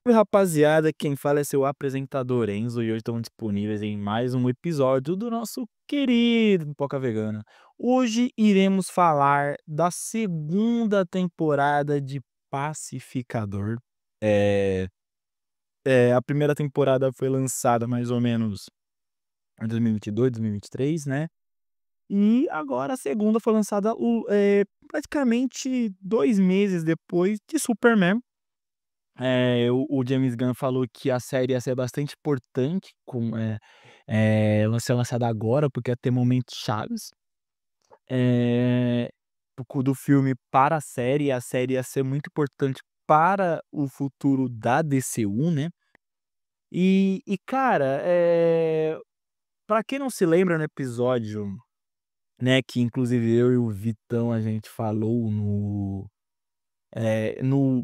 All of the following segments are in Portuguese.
Salve, rapaziada! Quem fala é seu apresentador Enzo e hoje estamos disponíveis em mais um episódio do nosso querido Pipoca Vegana. Hoje iremos falar da segunda temporada de Pacificador. É, a primeira temporada foi lançada mais ou menos em 2022, 2023, né? E agora a segunda foi lançada praticamente 2 meses depois de Superman. O James Gunn falou que a série ia ser bastante importante, ela ser lançada agora, porque ia ter momentos chaves do filme para a série ia ser muito importante para o futuro da DCU, né? Cara, pra quem não se lembra no episódio, né, que inclusive eu e o Vitão a gente falou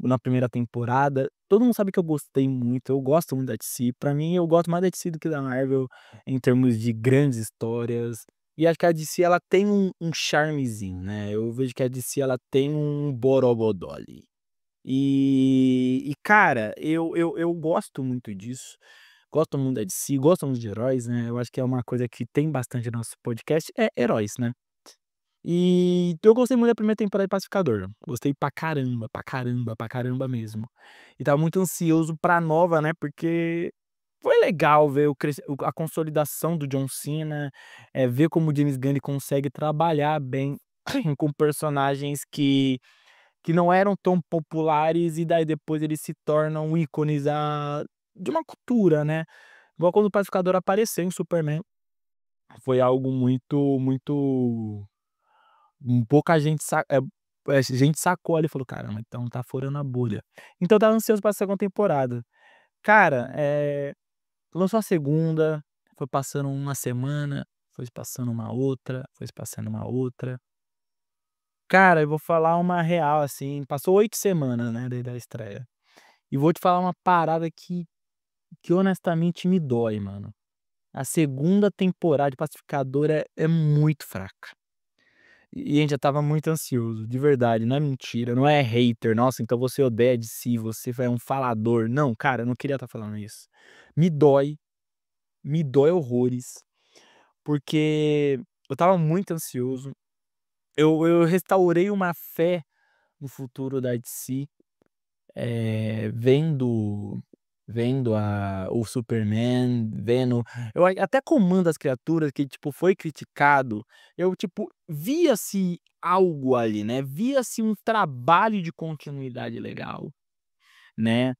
na primeira temporada. Todo mundo sabe que eu gostei muito, eu gosto muito da DC. Pra mim, eu gosto mais da DC do que da Marvel, em termos de grandes histórias. E acho que a DC, ela tem um charmezinho, né? Eu vejo que a DC, ela tem um borogodó ali. Cara, eu gosto muito disso. Gosto muito da DC, gosto muito de heróis, né? Eu acho que é uma coisa que tem bastante no nosso podcast, é heróis, né? E eu gostei muito da primeira temporada de Pacificador. Gostei pra caramba, pra caramba, pra caramba mesmo. E tava muito ansioso pra nova, né? Porque foi legal ver a consolidação do John Cena, ver como o James Gunn ele consegue trabalhar bem com personagens que não eram tão populares e daí depois eles se tornam ícones de uma cultura, né? Igual quando o Pacificador apareceu em Superman. Foi algo muito, muito pouca gente a gente sacou ali e falou: "Caramba, então tá furando a bolha". Então eu estava ansioso pra segunda temporada. Cara, lançou a segunda, foi passando uma semana, foi se passando uma outra, foi se passando uma outra. Cara, eu vou falar uma real, assim, passou 8 semanas, né, desde a estreia. E vou te falar uma parada que honestamente me dói, mano. A segunda temporada de Pacificador é muito fraca. E a gente já estava muito ansioso, de verdade, não é mentira, não é hater, nossa, então você odeia de si, você é um falador. Não, cara, eu não queria estar falando isso. Me dói, me dói horrores, porque eu estava muito ansioso. Eu restaurei uma fé no futuro da DC, vendo o Superman, vendo até Comando das Criaturas que, tipo, foi criticado, eu, tipo, via-se algo ali, né, via-se um trabalho de continuidade legal, né.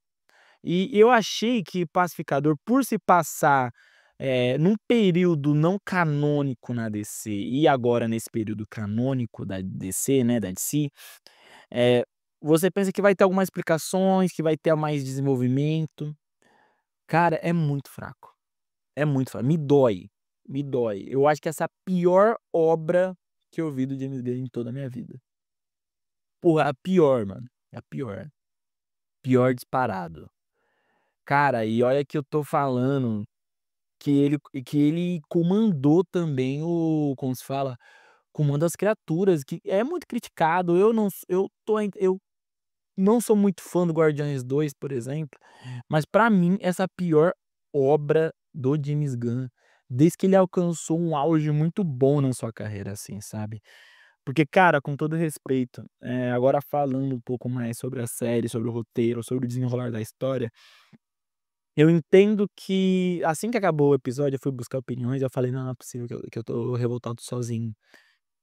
E eu achei que Pacificador, por se passar, num período não canônico na DC e agora nesse período canônico da DC, né, da DC, eh, você pensa que vai ter algumas explicações, que vai ter mais desenvolvimento. Cara, é muito fraco. É muito fraco. Me dói, me dói. Eu acho que essa é a pior obra que eu vi do James Gunn em toda a minha vida. Porra, a pior, mano. É a pior. Pior disparado. Cara, e olha que eu tô falando que ele comandou também como se fala? Comando das Criaturas, que é muito criticado. Eu não sou muito fã do Guardiões 2, por exemplo, mas pra mim essa é a pior obra do James Gunn, desde que ele alcançou um auge muito bom na sua carreira, assim, sabe. Porque, cara, com todo respeito, agora falando um pouco mais sobre a série, sobre o roteiro, sobre o desenrolar da história, eu entendo que assim que acabou o episódio eu fui buscar opiniões, eu falei: "Não, não é possível que eu tô revoltado sozinho".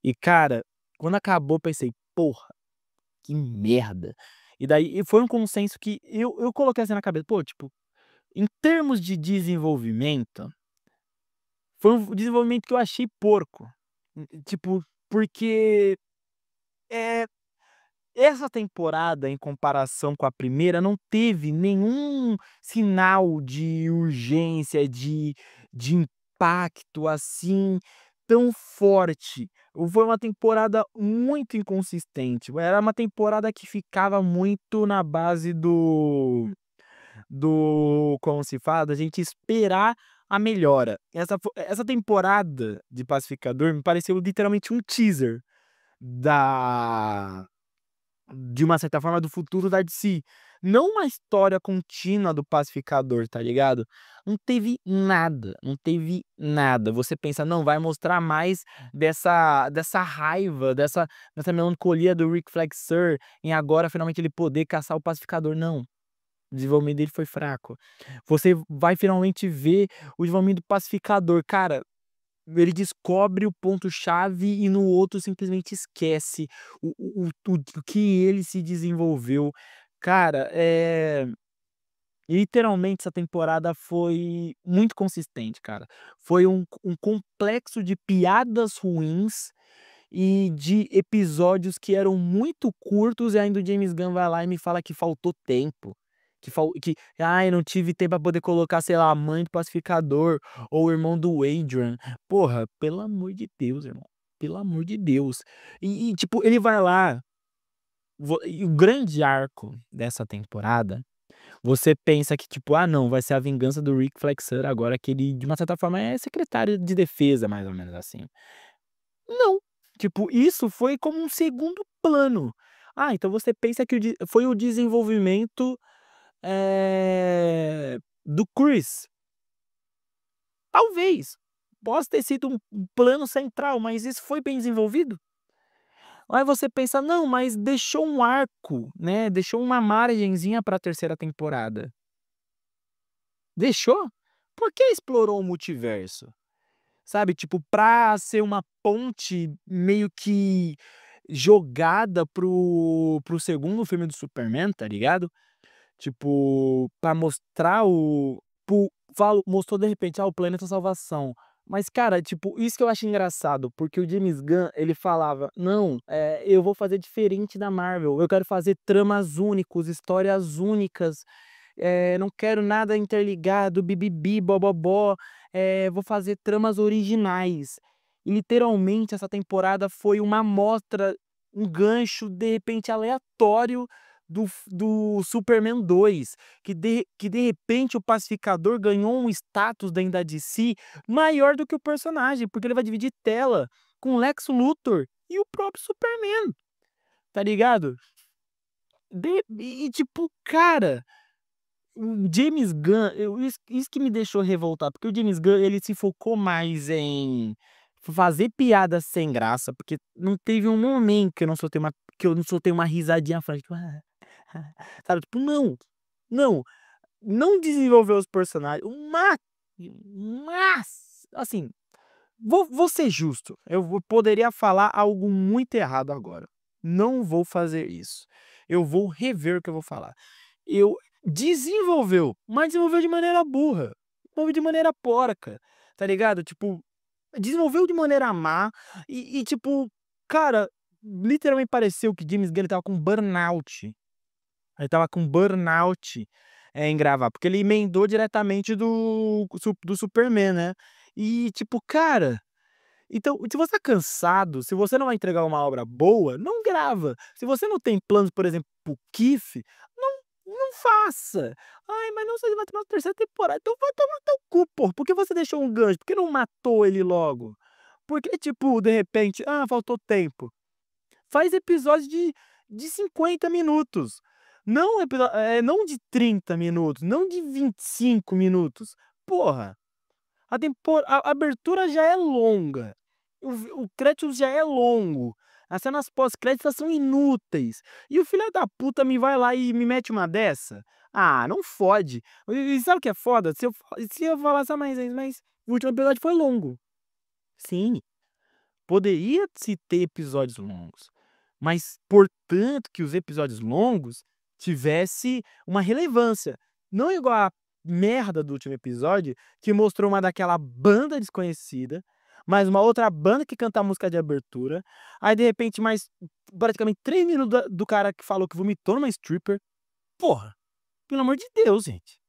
E, cara, quando acabou eu pensei: "Porra, que merda". E foi um consenso que eu coloquei assim na cabeça, pô, tipo, em termos de desenvolvimento, foi um desenvolvimento que eu achei porco. Tipo, porque, eh, essa temporada em comparação com a primeira não teve nenhum sinal de urgência, de impacto, assim, tão forte. Foi uma temporada muito inconsistente, era uma temporada que ficava muito na base do como se fala? Da gente esperar a melhora. Essa temporada de Pacificador me pareceu literalmente um teaser da de uma certa forma, do futuro da DC. não uma história contínua do pacificador, tá ligado? Não teve nada, não teve nada. Você pensa: "Não, vai mostrar mais dessa raiva, dessa melancolia do Rick Flexer em agora finalmente ele poder caçar o pacificador", não. O desenvolvimento dele foi fraco. Você vai finalmente ver o desenvolvimento do pacificador. Cara, ele descobre o ponto-chave e no outro simplesmente esquece o que ele se desenvolveu. Cara, literalmente essa temporada foi muito consistente, cara. Foi um complexo de piadas ruins e de episódios que eram muito curtos e ainda o James Gunn vai lá e me fala que faltou tempo. Que: "Ai, não tive tempo pra poder colocar, sei lá, a mãe do pacificador ou o irmão do Adrian". Porra, pelo amor de Deus, irmão, pelo amor de Deus. Tipo, ele vai lá, e o grande arco dessa temporada, você pensa que tipo: "Ah não, vai ser a vingança do Rick Flexer agora que ele de uma certa forma é secretário de defesa", mais ou menos assim. Não, tipo, isso foi como um segundo plano. Ah, então você pensa que foi o desenvolvimento, do Chris. Talvez, possa ter sido um plano central, mas isso foi bem desenvolvido? Aí você pensa: "Não, mas deixou um arco, né, deixou uma margenzinha pra terceira temporada". Deixou? Por que explorou o multiverso? Sabe, tipo, pra ser uma ponte meio que jogada para o segundo filme do Superman, tá ligado? Tipo, pra mostrar o pu falo mostrou de repente, o Planeta Salvação. Mas, cara, tipo, isso que eu acho engraçado, porque o James Gunn, ele falava: "Não, eu vou fazer diferente da Marvel, eu quero fazer tramas únicos, histórias únicas, não quero nada interligado, bi-bi-bi, bó-bó-bó, vou fazer tramas originais". E literalmente essa temporada foi uma amostra, um gancho, de repente, aleatório do Superman 2, que de repente o pacificador ganhou um status dentro da DC maior do que o personagem, porque ele vai dividir tela com Lex Luthor e o próprio Superman, tá ligado? Tipo, cara, o James Gunn, isso que me deixou revoltado, porque o James Gunn ele se focou mais em fazer piadas sem graça, porque não teve um momento que eu não soltei uma risadinha falando tipo: "Ah". Sabe, tipo, não, não, não desenvolveu os personagens, assim, vou ser justo, poderia falar algo muito errado agora, não vou fazer isso, eu vou rever o que eu vou falar. Eu desenvolveu, mas desenvolveu de maneira burra, desenvolveu de maneira porca, tá ligado? Tipo, desenvolveu de maneira má tipo, cara, literalmente pareceu que James Gunn ele estava com burnout. Ele estava com burnout, em gravar, porque ele emendou diretamente do Superman, né. E tipo, cara, então, se você tá cansado, se você não vai entregar uma obra boa, não grava. Se você não tem planos, por exemplo, para o Keith, não faça. "Ai, mas não sei se vai ter uma terceira temporada", então vai tomar no teu cu, pô, por que você deixou um gancho? Por que não matou ele logo? Por que, tipo, de repente: "Ah, faltou tempo". Faz episódio de 50 minutos, não de 30 minutos, não de 25 minutos. Porra, a abertura já é longa, o crédito já é longo, as cenas pós-créditos são inúteis, e o filho da puta me vai lá e me mete uma dessa? Ah, não fode. E sabe o que é foda? Se eu falasse: "Ah, mas o último episódio foi longo". Sim. Poderia-se ter episódios longos, mas portanto que os episódios longos tivesse uma relevância, não igual a merda do último episódio, que mostrou uma daquela banda desconhecida, mais uma outra banda que canta a música de abertura, aí de repente mais praticamente 3 minutos do cara que falou que vomitou numa stripper. Porra, pelo amor de Deus, gente.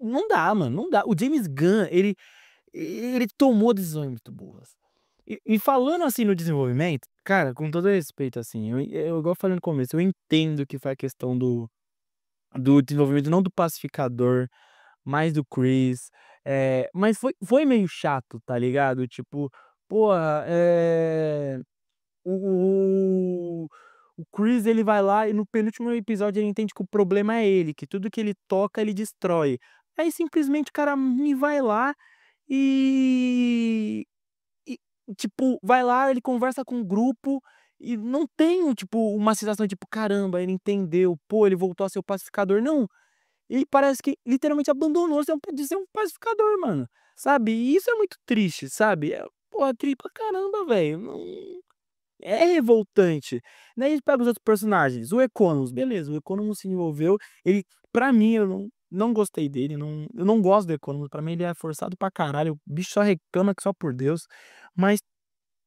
Não dá, mano, não dá. O James Gunn, ele tomou decisões muito boas. E falando, assim, no desenvolvimento, cara, com todo respeito, assim, igual eu falei no começo, eu entendo que foi a questão do desenvolvimento não do pacificador, mas do Chris, mas foi meio chato, tá ligado? Tipo, porra, o O Chris, ele vai lá e no penúltimo episódio ele entende que o problema é ele, que tudo que ele toca ele destrói. Aí simplesmente o cara me vai lá e e, tipo, vai lá, ele conversa com o grupo e não tem, tipo, uma sensação tipo, caramba, ele entendeu, pô, ele voltou a ser o pacificador. Não, ele parece que literalmente abandonou de ser um pacificador, mano. Sabe? E isso é muito triste, sabe? Pô, é triste pra caramba, velho. É revoltante. Daí a gente pega os outros personagens. O Economos, beleza, o Economos se envolveu. Ele, pra mim, eu não gostei dele. Eu não gosto do Economos. Pra mim, ele é forçado pra caralho. O bicho só reclama que só por Deus. Mas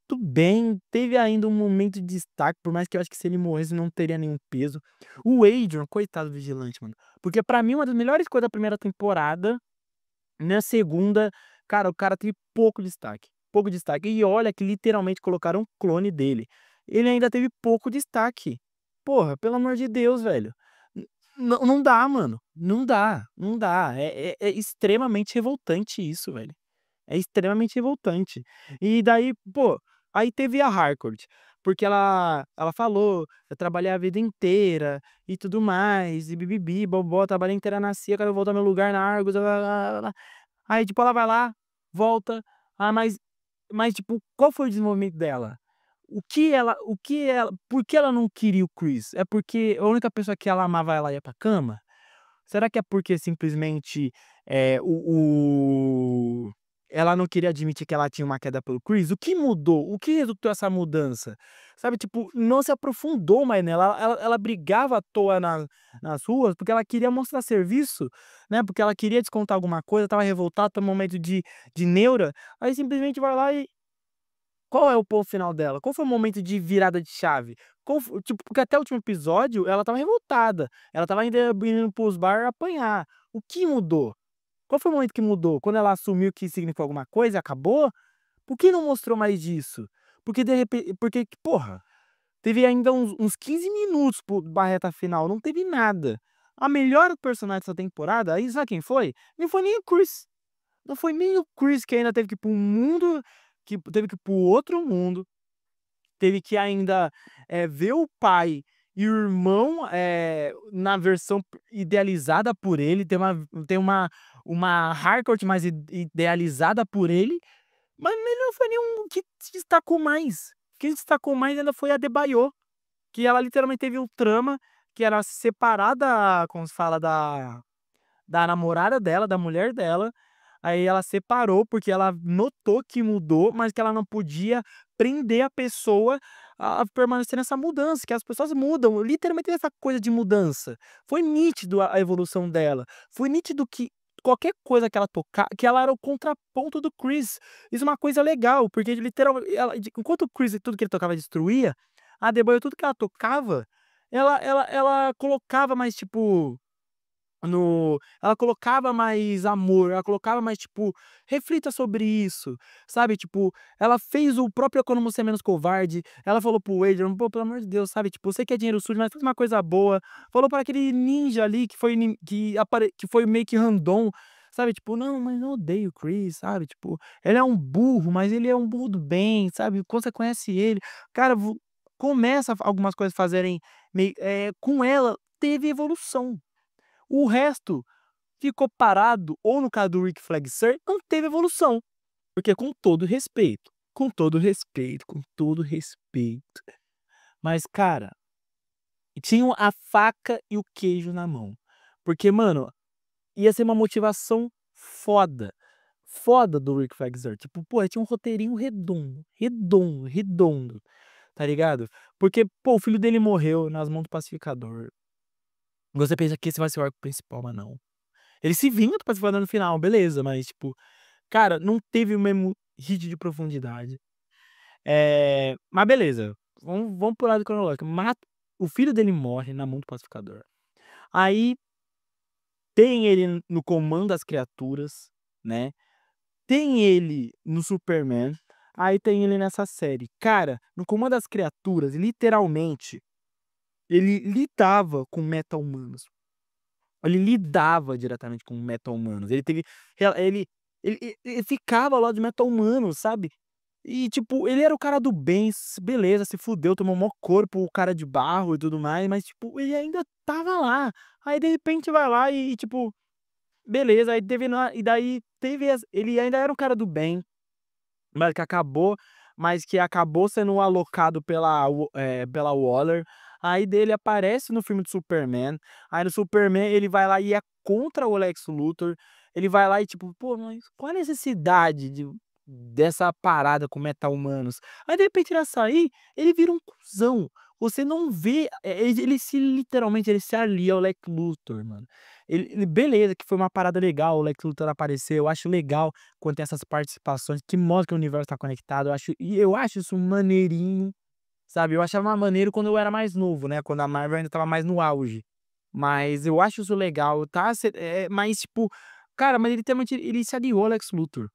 tudo bem, teve ainda um momento de destaque, por mais que eu acho que se ele morresse não teria nenhum peso. O Adrian, coitado do Vigilante, mano. Porque pra mim, uma das melhores coisas da primeira temporada, na segunda, cara, o cara teve pouco destaque. Pouco destaque. E olha que literalmente colocaram um clone dele. Ele ainda teve pouco destaque. Porra, pelo amor de Deus, velho. Não dá, mano. Não dá. Não dá. É extremamente revoltante isso, velho. É extremamente revoltante. E daí, pô, aí teve a Harcourt, porque ela falou: "Eu trabalhei a vida inteira e tudo mais, e bibibi, bobó, trabalhei inteira na CIA, quero voltar ao meu lugar na Argos". Aí, tipo, ela vai lá, volta, mas, tipo, qual foi o desenvolvimento dela? Por que ela não queria o Chris? É porque a única pessoa que ela amava, ela ia pra cama? Será que é porque simplesmente, ela não queria admitir que ela tinha uma queda pelo Chris? O que mudou? O que resultou essa mudança? Sabe, tipo, não se aprofundou mais nela. Ela brigava à toa nas ruas porque ela queria mostrar serviço, né, porque ela queria descontar alguma coisa, estava revoltada, estava num momento de neura, aí simplesmente vai lá e qual é o ponto final dela? Qual foi o momento de virada de chave? Qual fo Tipo, porque até o último episódio ela estava revoltada, ela estava ainda indo para os bar apanhar. O que mudou? Qual foi o momento que mudou? Quando ela assumiu que significou alguma coisa e acabou? Por que não mostrou mais disso? Porque de repente, porque, porra, teve ainda uns 15 minutos pra reta final, não teve nada. A melhor personagem dessa temporada, aí sabe quem foi? Não foi nem o Chris. Não foi nem o Chris que ainda teve que ir para um mundo, que teve que ir para o outro mundo, teve que ainda, ver o pai e o irmão, na versão idealizada por ele, tem uma Harcourt mais idealizada por ele, mas ele não foi nenhum que se destacou mais. Quem se destacou mais ainda foi a Adebayo, que ela literalmente teve um trama, que era separada, como se fala, da namorada dela, da mulher dela. Aí ela separou porque ela notou que mudou, mas que ela não podia prender a pessoa a permanecer nessa mudança, que as pessoas mudam, literalmente essa coisa de mudança. Foi nítido a evolução dela. Foi nítido que qualquer coisa que ela tocar, que ela era o contraponto do Chris. Isso é uma coisa legal, porque literalmente enquanto o Chris tudo que ele tocava destruía, a Deboya tudo que ela tocava, ela colocava mais tipo ela colocava mais amor, ela colocava mais, tipo: "Reflita sobre isso", sabe, tipo, ela fez o próprio Economo ser menos covarde, ela falou para o Adrian: "Pô, pelo amor de Deus, sabe, tipo, eu sei que é dinheiro sujo, mas faz uma coisa boa", falou para aquele ninja ali que foi que foi meio que random, sabe, tipo: "Não, mas eu odeio o Chris", sabe, tipo, "ele é um burro, mas ele é um burro do bem", sabe, quando você conhece ele, cara, começa algumas coisas fazerem com ela teve evolução. O resto ficou parado, ou no caso do Rick Flag Sir, não teve evolução. Porque com todo respeito, mas cara, tinham a faca e o queijo na mão. Porque, mano, ia ser uma motivação foda, foda do Rick Flag Sir. Tipo, pô, tinha um roteirinho redondo, redondo, redondo, tá ligado? Porque, pô, o filho dele morreu nas mãos do pacificador. Você pensa que esse vai ser o arco principal, mas não. Ele se vinga do pacificador no final, beleza, mas tipo, cara, não teve o mesmo hit de profundidade. Mas beleza, vamos pro lado cronológico. O filho dele morre na mão do pacificador. Aí tem ele no comando das criaturas, né? Tem ele no Superman. Aí tem ele nessa série. Cara, no comando das criaturas, literalmente, ele lidava com meta-humanos. Ele lidava diretamente com meta-humanos. Ele teve ele ele ficava ao lado de meta-humanos, sabe. E, tipo, ele era o cara do bem, beleza, se fudeu, tomou mó corpo, o cara de barro e tudo mais, mas, tipo, ele ainda tava lá. Aí, de repente, vai lá tipo, beleza, aí teve e daí teve ele ainda era um cara do bem, mas que acabou sendo alocado pela Waller. Aí dele aparece no filme do Superman. Aí no Superman ele vai lá e é contra o Lex Luthor. Ele vai lá e tipo, pô, mas qual a necessidade dessa parada com meta-humanos? Aí de repente ele sair, ele vira um cuzão. Você não vê, ele se literalmente ele se alia ao Lex Luthor, mano. Beleza, que foi uma parada legal, o Lex Luthor apareceu, eu acho legal quando tem essas participações que mostra que o universo tá conectado, eu acho isso maneirinho, sabe. Eu achava maneiro quando eu era mais novo, né, quando a Marvel ainda estava mais no auge. Mas eu acho isso legal, tá, mas tipo, cara, mas ele literalmente ele se aliou ao Lex Luthor.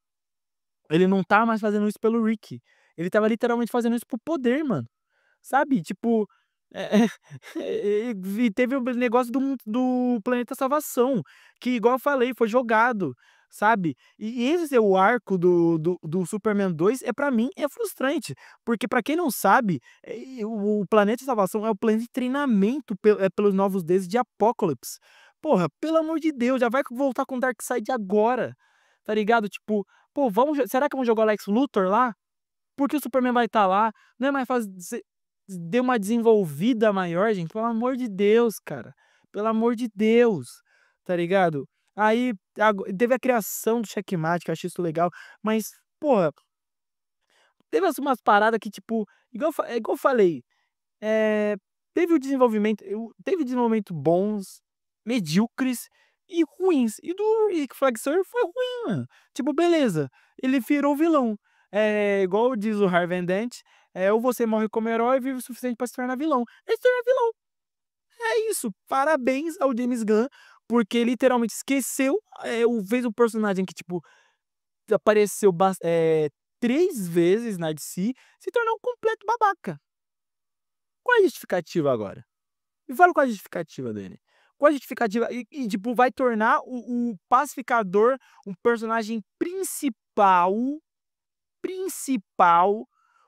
Ele não tá mais fazendo isso pelo Rick, ele estava literalmente fazendo isso por poder, mano. Sabe, tipo, e teve o negócio do Planeta Salvação, que igual eu falei, foi jogado, sabe. E esse é o arco do Superman 2 pra mim é frustrante, porque pra quem não sabe, o Planeta Salvação é o planeta de treinamento pelos novos deuses de Apocalipse. Porra, pelo amor de Deus, já vai voltar com Darkseid agora, tá ligado? Tipo, pô, será que vamos jogar o Lex Luthor lá? Porque o Superman vai estar lá, não é mais fácil dê uma desenvolvida maior, gente, pelo amor de Deus, cara. Pelo amor de Deus, tá ligado? Aí teve a criação do Checkmate, que eu achei isso legal, mas, porra, teve umas paradas que, tipo, igual eu falei, eh, teve desenvolvimento bons, medíocres e ruins. E do Rick Flag Sawyer foi ruim, mano. Tipo, beleza, ele virou vilão. Igual diz o Harvey Dent, ou você morre como herói e vive o suficiente pra se tornar vilão. Ele se torna vilão. É isso. Parabéns ao James Gunn, porque literalmente esqueceu, fez um personagem que, tipo, apareceu 3 vezes na DC, se tornou um completo babaca. Qual é a justificativa agora? Me fala qual é a justificativa dele. Qual a justificativa tipo, vai tornar o Pacificador um personagem principal,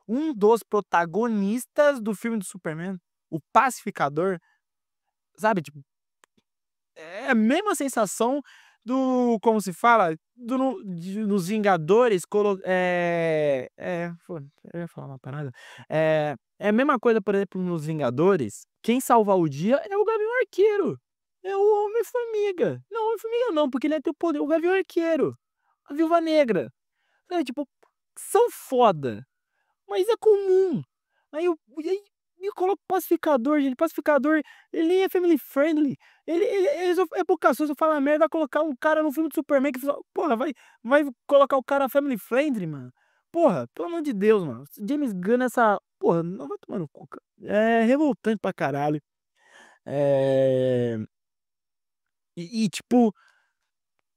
um dos protagonistas do filme do Superman, o Pacificador, sabe, tipo, é a mesma sensação como se fala, nos Vingadores, pô, eu ia falar uma parada, é a mesma coisa, por exemplo, nos Vingadores, quem salva o dia é o Gavião Arqueiro, é o Homem-Formiga. Não, Homem-Formiga não, porque ele tem o poder, o Gavião Arqueiro, a Viúva Negra, tipo, são foda. Mas é comum. E aí me coloca o pacificador, gente. Pacificador, ele nem é family friendly. Ele só é pouca só fala merda, vai colocar um cara no filme do Superman que porra, vai colocar o cara family friendly, mano. Porra, pelo amor de Deus, mano. James Gunn porra, não vai tomar no cu, cara. É revoltante pra caralho. É... tipo,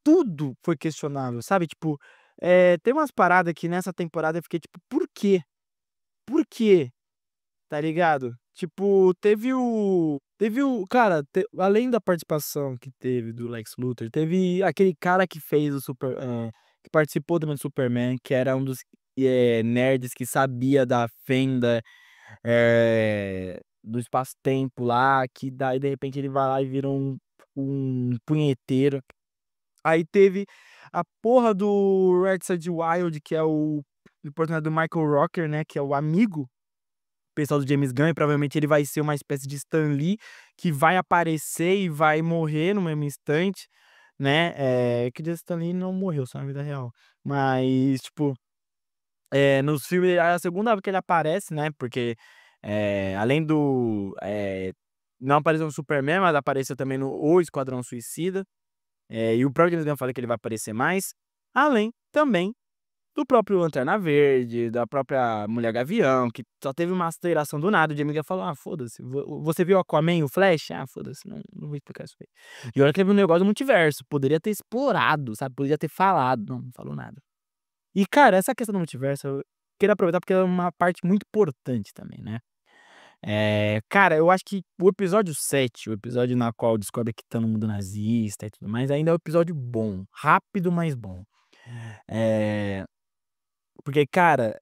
tudo foi questionável, sabe? Tipo, tem umas paradas que nessa temporada eu fiquei tipo, por quê? Por quê? Tá ligado? Tipo, cara, além da participação que teve do Lex Luthor, teve aquele cara que fez que participou também do Superman, que era um dos nerds que sabia da fenda do espaço-tempo lá, que daí de repente ele vai lá e vira um punheteiro. Aí teve a porra do Red Side Wild, que é o personagem do Michael Rocker, né, que é o amigo pessoal do James Gunn, e provavelmente ele vai ser uma espécie de Stan Lee que vai aparecer e vai morrer no mesmo instante, né? Que o Stan Lee não morreu, só na vida real. Mas, tipo, nos filmes, é a segunda vez que ele aparece, né? Porque além não apareceu no Superman, mas apareceu também no O Esquadrão Suicida. E o próprio James Gunn fala que ele vai aparecer mais. Além também do próprio Lanterna Verde, da própria Mulher Gavião, que só teve uma aceleração do nada. O James Gunn falou: ah, foda-se, você viu Aquaman e o Flash? Ah, foda-se, não vou explicar isso aí. E olha que teve um negócio do multiverso, poderia ter explorado, sabe? Poderia ter falado, não falou nada. E, cara, essa questão do multiverso, eu queria aproveitar porque é uma parte muito importante também, né? Cara, eu acho que o episódio 7, o episódio na qual descobre que tá no mundo nazista e tudo mais, ainda é um episódio bom, rápido, mas bom. Porque, cara,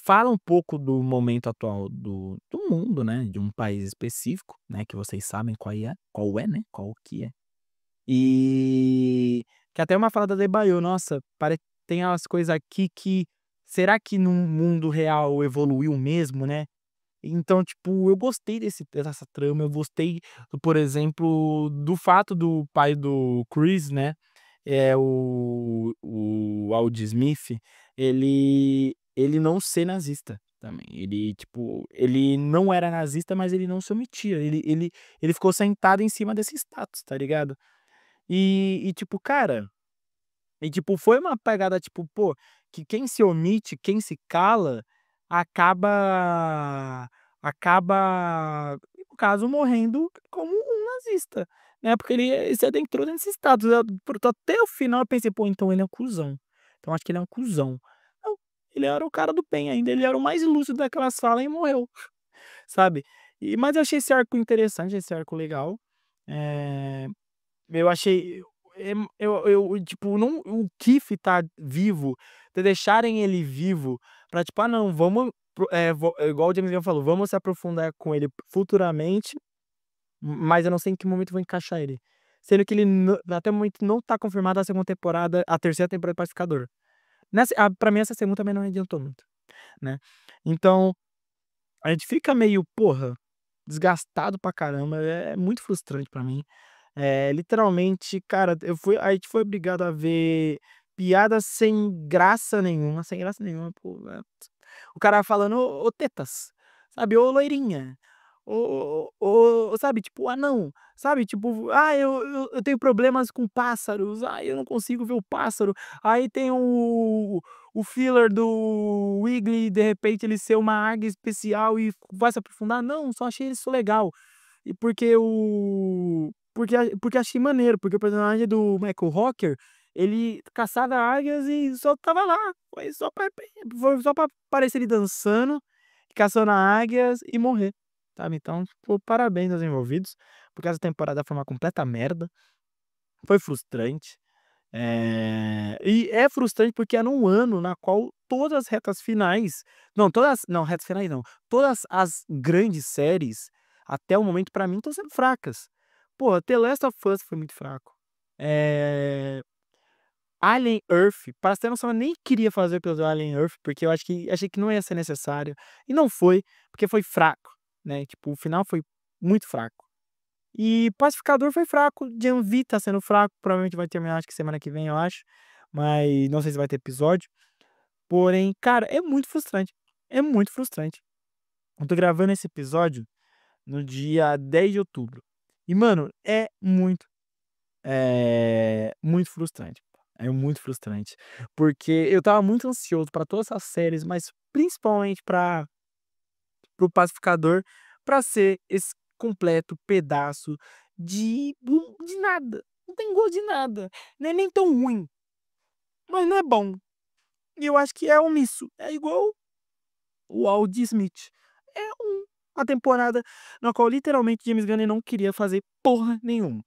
fala um pouco do momento atual do mundo, né, de um país específico, né, que vocês sabem qual é, né, qual que é. E que até uma fala da Debaio, nossa, tem umas coisas aqui que será que no mundo real evoluiu mesmo, né? Então, tipo, eu gostei dessa trama, eu gostei, por exemplo, do fato do pai do Chris, né, o Aldi Smith, ele não ser nazista também. Ele, tipo, ele não era nazista, mas ele não se omitia. Ele ficou sentado em cima desse status, tá ligado? Tipo, cara, tipo, foi uma pegada, tipo, pô, que quem se omite, quem se cala, acaba no caso, morrendo como um nazista, né, porque ele se adentrou nesse status. Até o final eu pensei: "Pô, então ele é um cuzão. Então acho que ele é um cuzão". Não, ele era o cara do bem ainda, ele era o mais lúcido daquela sala e morreu, sabe. Mas eu achei esse arco interessante, esse arco legal. Eh eu achei, tipo, não o Keith tá vivo, de deixarem ele vivo pra, tipo: "Ah, não, vamos igual o James Gunn falou, vamos se aprofundar com ele futuramente, mas eu não sei em que momento eu vou encaixar ele". Sendo que ele até o momento não tá confirmada a segunda temporada, a terceira temporada do Pacificador. Pra mim essa segunda também não adiantou muito, né. Então, a gente fica meio, porra, desgastado pra caramba, é muito frustrante pra mim. Literalmente, cara, a gente foi obrigado a ver piadas sem graça nenhuma, pô, o cara falando: "Ô tetas", sabe, "Ô loirinha", sabe, tipo, "Anão", sabe, tipo, "Ah, eu tenho problemas com pássaros, ah, eu não consigo ver o pássaro". Aí tem o filler do Wiggly, de repente ele ser uma águia especial e vai se aprofundar, não, só achei isso legal. E porque achei maneiro, porque o personagem do Michael Rooker, ele caçava águias e só estava lá, foi só pra aparecer ele dançando, caçando águias e morrer, sabe. Então, pô, parabéns aos envolvidos, porque essa temporada foi uma completa merda, foi frustrante, e é frustrante porque era um ano na qual todas as retas finais, não, retas finais não, todas as grandes séries, até o momento, pra mim, estão sendo fracas. Porra, The Last of Us foi muito fraco. Eh, Alien Earth, pra você ter noção, eu nem queria fazer o episódio Alien Earth, porque eu achei que não ia ser necessário, e não foi, porque foi fraco, né, tipo, o final foi muito fraco. E Pacificador foi fraco, Gen V tá sendo fraco, provavelmente vai terminar acho que semana que vem, eu acho, mas não sei se vai ter episódio. Porém, cara, é muito frustrante, é muito frustrante. Eu tô gravando esse episódio no dia 10 de outubro. E, mano, muito frustrante, é muito frustrante, porque eu estava muito ansioso pra todas essas séries, mas principalmente para o Pacificador, pra ser esse completo pedaço de nada, não tem gosto de nada, não é nem tão ruim, mas não é bom. E eu acho que é omisso, é igual o Aldi Smith. É uma temporada na qual literalmente James Gunn não queria fazer porra nenhuma.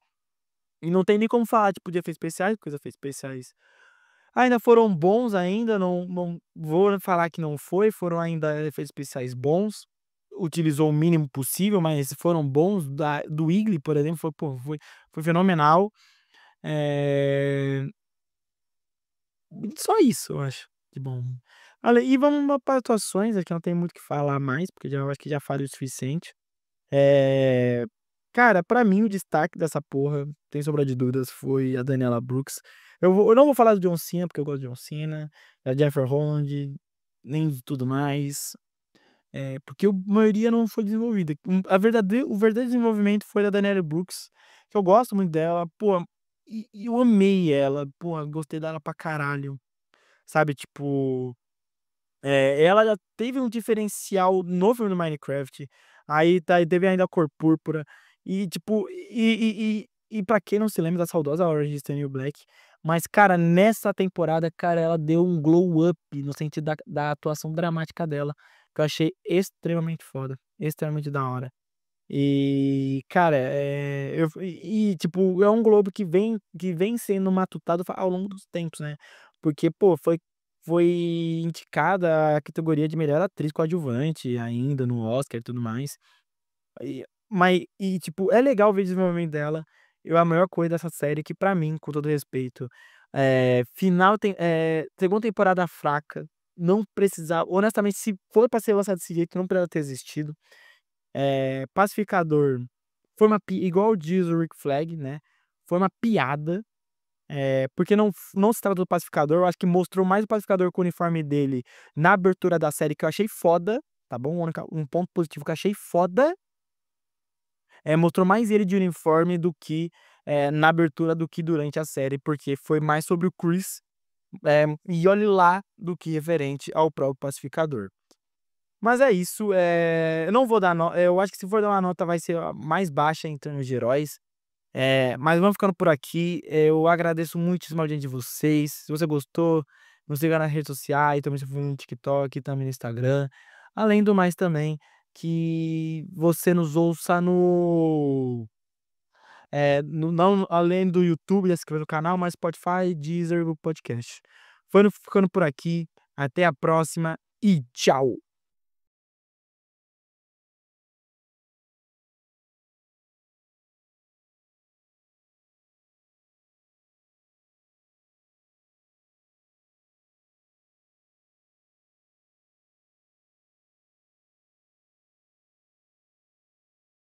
E não tem nem como falar, tipo, de efeitos especiais, porque os efeitos especiais ainda foram bons ainda, não vou falar que não foram ainda efeitos especiais bons. Utilizou o mínimo possível, mas foram bons. Do Wiggly, por exemplo, foi fenomenal. Eh, Só isso eu acho de bom. Olha, e vamos para atuações, aqui não tem muito o que falar mais, porque eu acho que já falei o suficiente. Eh, Cara, pra mim o destaque dessa porra, sem sombra de dúvidas, foi a Daniela Brooks. Eu não vou falar do John Cena, porque eu gosto de John Cena, da Jennifer Holland, nem de tudo mais, porque a maioria não foi desenvolvida. O verdadeiro desenvolvimento foi da Daniela Brooks, que eu gosto muito dela, pô, e eu amei ela, pô, gostei dela pra caralho, sabe, tipo, ela já teve um diferencial no filme do Minecraft, aí teve ainda a Cor Púrpura, e tipo, pra quem não se lembra da saudosa Orange is the New Black, mas cara, nessa temporada, cara, ela deu um glow up no sentido da atuação dramática dela, que eu achei extremamente foda, extremamente da hora. E cara, tipo, é um globo que vem sendo matutado ao longo dos tempos, né, porque, pô, foi indicada à categoria de melhor atriz coadjuvante ainda no Oscar e tudo mais. Tipo, é legal ver o desenvolvimento dela. A maior coisa dessa série é que pra mim, com todo respeito, segunda temporada fraca, não precisava honestamente, se for pra ser lançado desse jeito, não precisava ter existido. Pacificador foi uma pi igual diz o Rick Flag, né, foi uma piada, porque não se trata do Pacificador, eu acho que mostrou mais o Pacificador com o uniforme dele na abertura da série, que eu achei foda, tá bom? Um ponto positivo que eu achei foda, mostrou mais ele de uniforme do que, na abertura do que durante a série, porque foi mais sobre o Chris, e olhe lá, do que referente ao próprio Pacificador. Mas é isso, eu não vou dar no eu acho que se for dar uma nota vai ser a mais baixa em termos de heróis, mas vamos ficando por aqui, eu agradeço muitíssimo a audiência de vocês, se você gostou, nos siga nas redes sociais, também se for no TikTok, também no Instagram, além do mais também, que você nos ouça não além do YouTube, já se inscreva no canal, mas Spotify, Deezer, Google Podcast. Ficando por aqui, até a próxima e tchau.